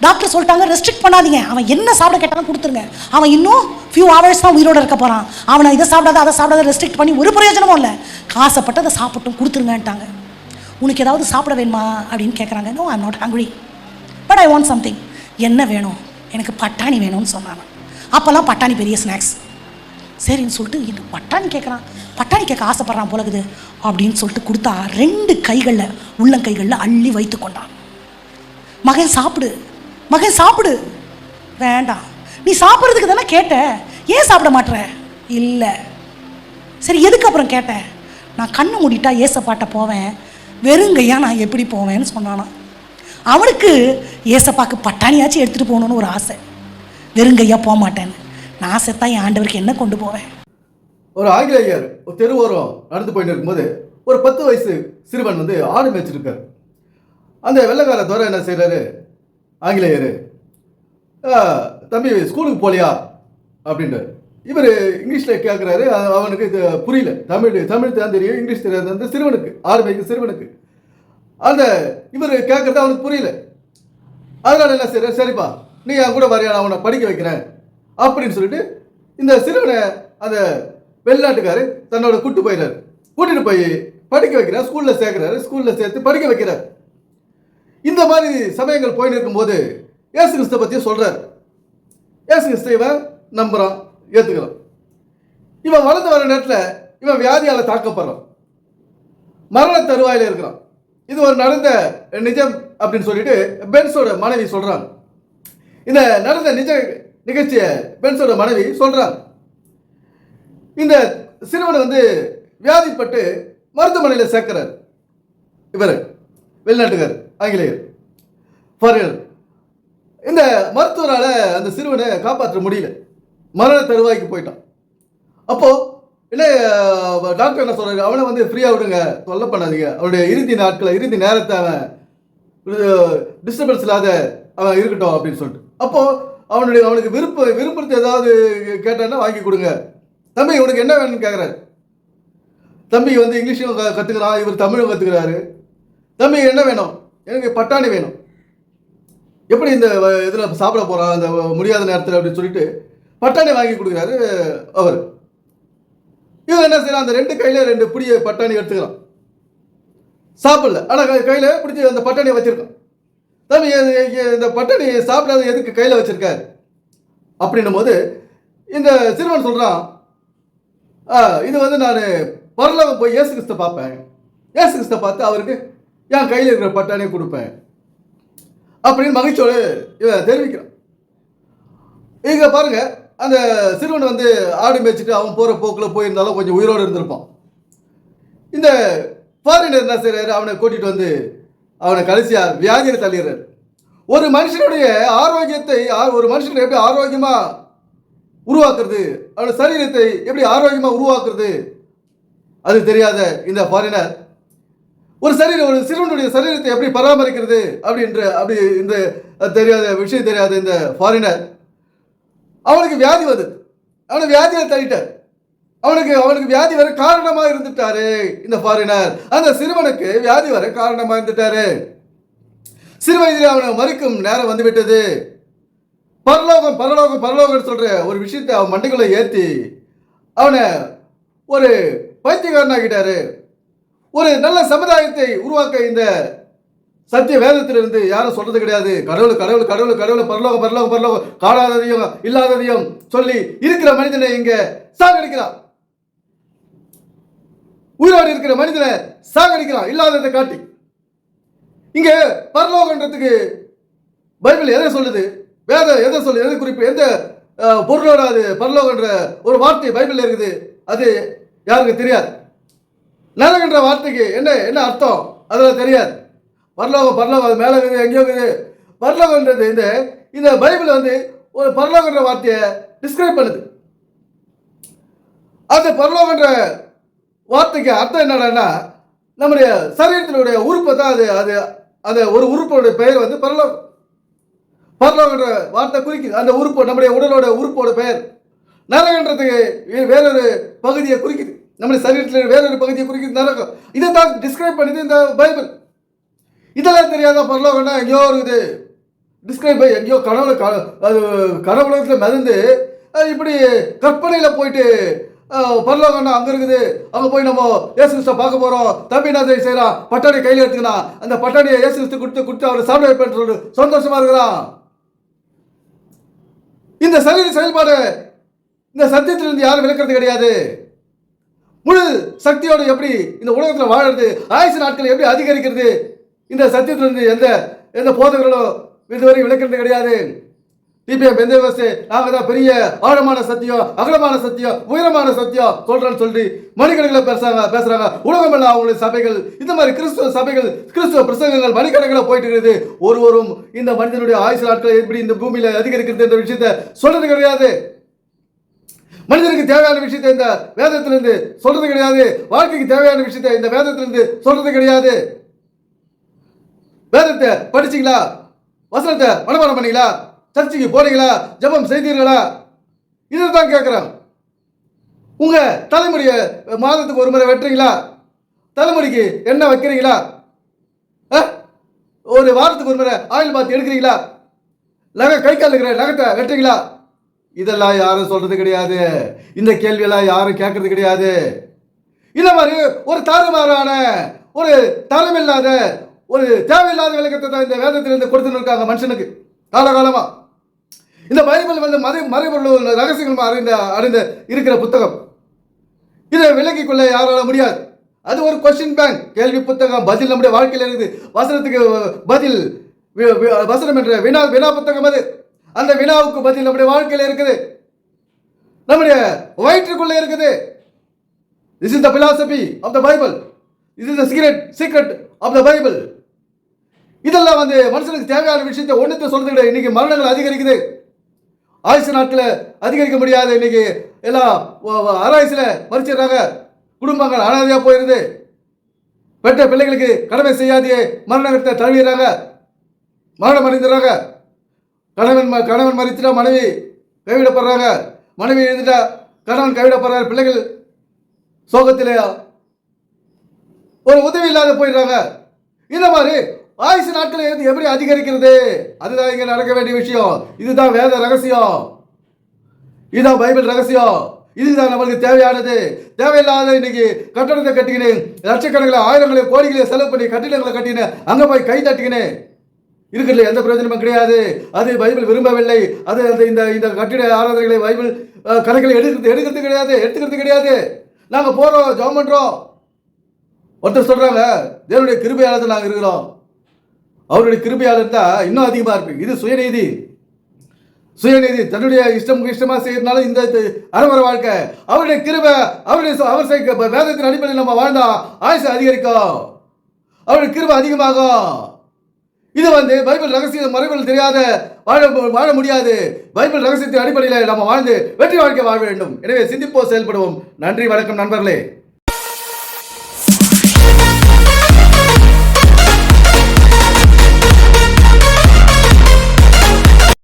Doctor சொல்லிட்டாங்க restrict பண்ணாதீங்க, அவன் என்ன சாப்பிட கேட்டாலும் கொடுத்துருங்க, அவன் இன்னும் ஃபியூ ஹவர்ஸ் தான் உயிரோடு இருக்க போகிறான், அவனை இதை சாப்பிடாத அதை சாப்பிடாத ரெஸ்ட்ரிக்ட் பண்ணி ஒரு பிரயோஜனமும் இல்லை, காசப்பட்டு அதை சாப்பிட்டும் கொடுத்துருங்கன்ட்டாங்க. உனக்கு ஏதாவது சாப்பிட வேணுமா அப்படின்னு கேட்குறாங்க. No, I am not hungry, but I want something. என்ன வேணும்? எனக்கு பட்டாணி வேணும்னு சொன்னாங்க. அப்போல்லாம் பட்டாணி பெரிய ஸ்நாக்ஸ். சரின்னு சொல்லிட்டு இது பட்டாணி கேட்குறான், பட்டாணி கேட்க ஆசைப்பட்றான் போலகுது அப்படின்னு சொல்லிட்டு கொடுத்தா 2 கைகளில் உள்ளங்கைகளில் அள்ளி வைத்து கொண்டான். மகன் சாப்பிடு, மகன் சாப்பிடு. வேண்டாம், நீ சாப்பிட்றதுக்கு தானே கேட்ட, ஏன் சாப்பிட மாட்டேற? இல்லை. சரி, எதுக்கு அப்புறம் கேட்டேன்? நான் கண்ணை மூடிட்டா ஏசப்பாட்ட போவேன், வெறுங்கையா நான் எப்படி போவேன்னு சொன்னானா. அவனுக்கு ஏசப்பாக்கு பட்டாணியாச்சும் எடுத்துகிட்டு போகணுன்னு ஒரு ஆசை, வெறுங்கையா போக மாட்டேன்னு. நான் செத்தா என் ஆண்டவருக்கு என்ன கொண்டு போவேன்? ஒரு ஆங்கிலேயர் ஒரு தெருவோரம் நடந்து போயிட்டு இருக்கும்போது ஒரு 10 வயசு சிறுவன் வந்து ஆடு மேய்ச்சிருக்காரு. அந்த வெள்ளைக்கார துறை என்ன செய்கிறாரு, ஆங்கிலேயர், தம்பி ஸ்கூலுக்கு போலியா அப்படின்றார். இவர் இங்கிலீஷில் கேட்குறாரு. அவனுக்கு இது புரியல. தமிழ் தான் தெரியும், இங்கிலீஷ் தெரியாது அந்த சிறுவனுக்கு, ஆடு மேய்க்கு சிறுவனுக்கு. அந்த இவர் கேட்குறது அவனுக்கு புரியல. அதனால என்ன செய்கிறார், சரிப்பா நீ என் கூட வரையா, நான் அவனை படிக்க வைக்கிறேன் அப்படின்னு சொல்லிட்டு இந்த சிறுவனை அந்த வெளிநாட்டுக்காரு தன்னோட கூட்டிட்டு போய் படிக்க வைக்கிறார். ஸ்கூலில் சேர்க்குறாரு, ஸ்கூலில் சேர்த்து படிக்க வைக்கிறார். இந்த மாதிரி சமயங்கள் போயின்னு இருக்கும்போது இயேசு கிறிஸ்துவை பற்றியும் சொல்கிறார். இயேசு கிறிஸ்து இவன் நம்புகிறான், ஏற்றுக்கிறான். இவன் வளர்ந்து வர நேரத்தில் இவன் வியாதியால் தாக்கப்படுறான், மரண தருவாயில் இருக்கிறான். இது ஒரு நடந்த நிஜம் அப்படின்னு சொல்லிட்டு பென்ஸோட மனைவி சொல்கிறாங்க. இந்த நடந்த நிகழ்ச்சியை பென்ஸோட மனைவி சொல்கிறாங்க. இந்த சிறுவனை வந்து வியாதிப்பட்டு மருத்துவமனையில் சேர்க்கிறார். இவர் வெளிநாட்டுக்கார், ஆங்கிலேயர் ஃபாரினர். இந்த மருத்துவரால் அந்த சிறுவனை காப்பாற்ற முடியல, மரண தருவாய்க்கு போயிட்டான். அப்போது இல்லை டாக்டர் என்ன சொல்கிறாரு, அவனை வந்து ஃப்ரீயாக விடுங்க, தொல்லை பண்ணாதீங்க, அவனுடைய இறுதி நேரத்தை அவன் டிஸ்டர்பன்ஸ் இல்லாத அவன் இருக்கட்டும் அப்படின்னு சொல்லிட்டு. அப்போது அவனுக்கு விருப்பத்தை ஏதாவது கேட்டான்னா வாங்கி கொடுங்க. தம்பி உனக்கு என்ன வேணும்னு கேட்குறாரு. தம்பி வந்து இங்கிலீஷும் கற்றுக்கிறான், இவர் தமிழும் கற்றுக்கிறாரு. தம்பி என்ன வேணும்? எனக்கு பட்டாணி வேணும். எப்படி இந்த இதில் சாப்பிட போகிறான் அந்த முடியாத நேரத்தில் அப்படின்னு சொல்லிட்டு பட்டாணி வாங்கி கொடுக்குறாரு அவர். இவன் என்ன செய்யறான், அந்த 2 கையில் 2 பிடிய பட்டாணி எடுத்துக்கிறான். சாப்பிடல, ஆனால் கையில் பிடிச்சி அந்த பட்டாணியை வச்சிருக்கான். தம்பி இந்த பட்டாணி சாப்பிடாத எதுக்கு கையில் வச்சிருக்காரு அப்படின்னும் போது இந்த சிறுவன் சொல்கிறான், இது வந்து நான் பரலோகம் போய் இயேசு கிறிஸ்துவை பார்ப்பேன், இயேசு கிறிஸ்துவை பார்த்து அவருக்கு என் கையில் இருக்கிற பட்டாணியை கொடுப்பேன் அப்படின்னு மகிழ்ச்சியோடு இவன் தெரிவிக்கிறான். இங்கே பாருங்க, அந்த சிறுவன் வந்து ஆடு மேய்ச்சிட்டு அவன் போகிற போக்கில் போயிருந்தாலும் கொஞ்சம் உயிரோடு இருந்திருப்பான். இந்த ஃபாரினர் என்ன செய்கிறாரு, அவனை கூட்டிகிட்டு வந்து அவனை கடைசியாக வியாதியை தள்ளிடுறாரு. ஒரு மனுஷனுடைய ஆரோக்கியத்தை, ஒரு மனுஷனை எப்படி ஆரோக்கியமாக உருவாக்குறது, அவனுடைய சரீரத்தை எப்படி ஆரோக்கியமாக உருவாக்குறது அது தெரியாத இந்த ஃபாரினர் ஒரு சிறுவனுடைய சரீரத்தை எப்படி பராமரிக்கிறது அப்படி இந்த விஷயம் தெரியாத இந்த ஃபாரினர் அவனுக்கு வியாதி வருது, அவனை வியாதியில் தள்ளிட்டார். அவனுக்கு வியாதி வர காரணமாக இருந்துட்டாரு இந்த ஃபாரினர். அந்த சிறுவனுக்கு வியாதி வர காரணமாக இருந்துட்டாரு. சிறு வயதில் அவனை மறிக்கும் நேரம் வந்துவிட்டது. பரலோகம் சொல்ற ஒரு விஷயத்தை அவன் மண்டைக்குள்ள ஏற்றி அவனை ஒரு பைத்தியக்காரனாகிட்டாரு. ஒரு நல்ல சமுதாயத்தை உருவாக்க இந்த சத்திய வேதத்திலிருந்து யாரும் சொல்றது கிடையாது. கடவுள் பரலோகம் காணாததையும் இல்லாததையும் சொல்லி இருக்கிற மனிதனை இங்க சாகடிக்கிறான். உயிரோடு இருக்கிற மனிதனை சாகடிக்கிறான் இல்லாததை காட்டி. இங்க பரலோகன்றதுக்கு பைபிள் எதை சொல்லுது, வேதம் எதை சொல்லுது, எதை குறிப்பு, எந்த பொருளோட அது பரலோகன்ற ஒரு வார்த்தை பைபிள் இருக்குது, அது யாருக்கு தெரியாது. நரகன்ற வார்த்தைக்கு என்ன அர்த்தம் அதெல்லாம் தெரியாது. பரலோகம் அது மேலே இருக்குது, எங்கேயோ இருக்குது. பரலோகன்றது இந்த பைபிள் வந்து ஒரு பரலோகன்ற வார்த்தையை டிஸ்கிரைப் பண்ணுது. அந்த பரலோகன்ற வார்த்தைக்கு அர்த்தம் என்னன்னா, நம்முடைய சரீரத்தினுடைய உறுப்பை தான் அது அந்த ஒரு உறுப்போட பெயர் வந்து பரலோகன்ற வார்த்தை குறிக்குது. அந்த உறுப்பு நம்முடைய உடலோட உறுப்போட பெயர். நரகன்றதுக்கு வேறொரு பகுதியை குறிக்குது, நம்முடைய சரீரத்தில் வேறொரு பகுதியை குறிக்குது நரகம். இதை தான் டிஸ்கிரைப் பண்ணுது இந்த பைபிள். இதெல்லாம் தெரியாத பரலோகம்னா எங்கேயோ இருக்குது, டிஸ்கிரைப் எங்கேயோ அது கனவுலகத்தில் மிதந்து இப்படி கற்பனையில் போயிட்டு பரலோகம்னா அங்கே இருக்குது, அங்கே போய் நம்ம இயேசு கிறிஸ்துவை பார்க்க போகிறோம், தம்பி என்ன செய்யறான், பட்டாணி கையில் எடுத்துக்கலாம், அந்த பட்டாணியை இயேசு கிறிஸ்து கொடுத்து அவர் சாப்பிட வைப்பேன்னு சொல்லிட்டு சந்தோஷமா இருக்கிறான். இந்த சரீர செயல்பாடு இந்த சத்தியத்திலிருந்து யாரும் விளக்கிறது கிடையாது. முழு சக்தியோடு எப்படி இந்த உலகத்தில் வாழறது, ஆயுசு நாட்கள் எப்படி அதிகரிக்கிறது, இந்த சத்தியத்திலிருந்து எந்த போதகர்களும் இதுவரை விளக்கிறது கிடையாது. டிபிஎம் பெந்தேகோஸ்தே நாங்கள் தான் பெரிய ஆழமான சத்தியம், அகலமான சத்தியம், உயரமான சத்தியம் சொல்றேன்னு சொல்லி மணிக்கணக்கில் பேசுறாங்க. உலகம் எல்லாம் அவங்களுடைய சபைகள், இந்த மாதிரி கிறிஸ்துவ சபைகள், கிறிஸ்துவ பிரசங்கங்கள் மணிக்கணக்கில் போயிட்டு இருக்குது. ஒருவரும் இந்த மனிதனுடைய ஆயுசு நாட்கள் எப்படி இந்த பூமியில அதிகரிக்கிறது என்ற விஷயத்தை சொல்றது கிடையாது. மனிதனுக்கு தேவையான விஷயத்தை இந்த வேதத்திலிருந்து சொல்றது கிடையாது. வாழ்க்கைக்கு தேவையான விஷயத்தை இந்த வேதத்திலிருந்து சொல்றது கிடையாது. வேதத்தை படிச்சீங்களா, வசனத்தை மனப்பாடம் பண்ணீங்களா, சர்ச்சைக்கு போனீங்களா, ஜெபம் செய்தீர்களா, இதுதான் கேட்குறாங்க. உங்க தலைமுடியை மாதத்துக்கு ஒரு முறை வெட்டுறீங்களா, தலைமுடிக்கு எண்ணெய் வைக்கிறீங்களா, ஒரு வாரத்துக்கு ஒரு முறை ஆயில் பாத் எடுக்கிறீங்களா, கை கால் இருக்கிற நகத்தை வெட்டுறீங்களா, இதெல்லாம் யாரும் சொல்றது கிடையாது. இந்த கேள்வியெல்லாம் யாரும் கேட்கறது கிடையாது. இந்த மாதிரி ஒரு தாறுமாறான ஒரு தரமில்லாத ஒரு தேவையில்லாத விளக்கத்தை தான் இந்த வேதத்திலிருந்து கொடுத்துன்னு இருக்காங்க மனுஷனுக்கு காலகாலமா. இந்த பைபிள் வந்து மறைபொருள் ரகசியங்கள் அறிந்த இருக்கிற புத்தகம். இதை விலக்கிக் கொள்ள யாரால முடியாது. அது ஒரு கொஸ்டின் பேங்க், கேள்வி புத்தகம், பதில் நம்முடைய வாழ்க்கையில் இருக்குது. வசனத்துக்கு பதில், வசனம் என்ற வினா புத்தகம் அது. அந்த வினாவுக்கு பதில் நம்முடைய வாழ்க்கையில் இருக்குது, நம்முடைய வயிற்றுக்குள்ள இருக்குது. This is the philosophy of the Bible, this is the secret of the Bible. இதெல்லாம் வந்து மனுஷனுக்கு தேவையான விஷயத்தை ஒன்றுத்தை சொல்றது கிடையாது. இன்னைக்கு மரணங்கள் அதிகரிக்குது, ஆயுசு நாட்களை அதிகரிக்க முடியாது. இன்னைக்கு எல்லாம் ஆராய்ச்சியில மறிச்சிடுறாங்க, குடும்பங்கள் அனாதையா போயிருது, பெற்ற பிள்ளைகளுக்கு கடமை செய்யாதையே மரணத்தை தழுவிடுறாங்க, மரணம் அடைந்துடுறாங்க. கணவன் மறித்துட்டா மனைவி கைவிடப்படுறாங்க, மனைவி எழுந்துட்டா கணவன் கைவிடப்படுறாரு, பிள்ளைகள் சோகத்திலே ஒரு உதவி இல்லாத போயிடுறாங்க. இந்த மாதிரி ஆயுசு நாட்களை எப்படி அதிகரிக்கிறது, அதுதான் இங்க நடக்க வேண்டிய விஷயம். இதுதான் வேத ரகசியம், இதுதான் பைபிள் ரகசியம், இதுதான் நம்மளுக்கு தேவையானது. தேவையில்லாத இன்னைக்கு கட்டடத்தை கட்டிக்கினேன், லட்சக்கணக்கில் ஆயிரங்களை கோடிகளை செலவு பண்ணி கட்டிடங்களை கட்டினேன், அங்க போய் கை தட்டிக்கினேன், இருக்கிறதுல எந்த பிரயோஜனமும் கிடையாது. அது பைபிள் விரும்பவில்லை. அது இந்த கட்டிட ஆராதனைகளை பைபிள் கணக்கில் எடுத்துக்கிறது கிடையாது. நாங்க போறோம், ஜெபம் பண்றோம். ஒருத்தர் சொல்றாங்க, தேவனுடைய கிருபையாளர் நாங்க இருக்கிறோம். அவருடைய கிருபையாளர் தான் இன்னும் அதிகமா இருக்கு. இது சுயநீதி, தன்னுடைய இஷ்டமா செய்யறதுனால இந்த அறவர வாழ்க்கை. அவருடைய கிருபை, அவர் வேதத்தின் அடிப்படையில் நம்ம வாழ்ந்தா ஆயுசு அதிகரிக்கும், அவருடைய கிருபை அதிகமாகும். இது வந்து பைபிள் ரகசியம் மறைவில் தெரியாத வாழ முடியாது. பைபிள் ரகசியத்தின் அடிப்படையில் நம்ம வாழ்ந்து வெற்றி வாழ்க்கை வாழ வேண்டும். எனவே சிந்திப்போம், செயல்படுவோம். நன்றி, வணக்கம் நண்பர்களே.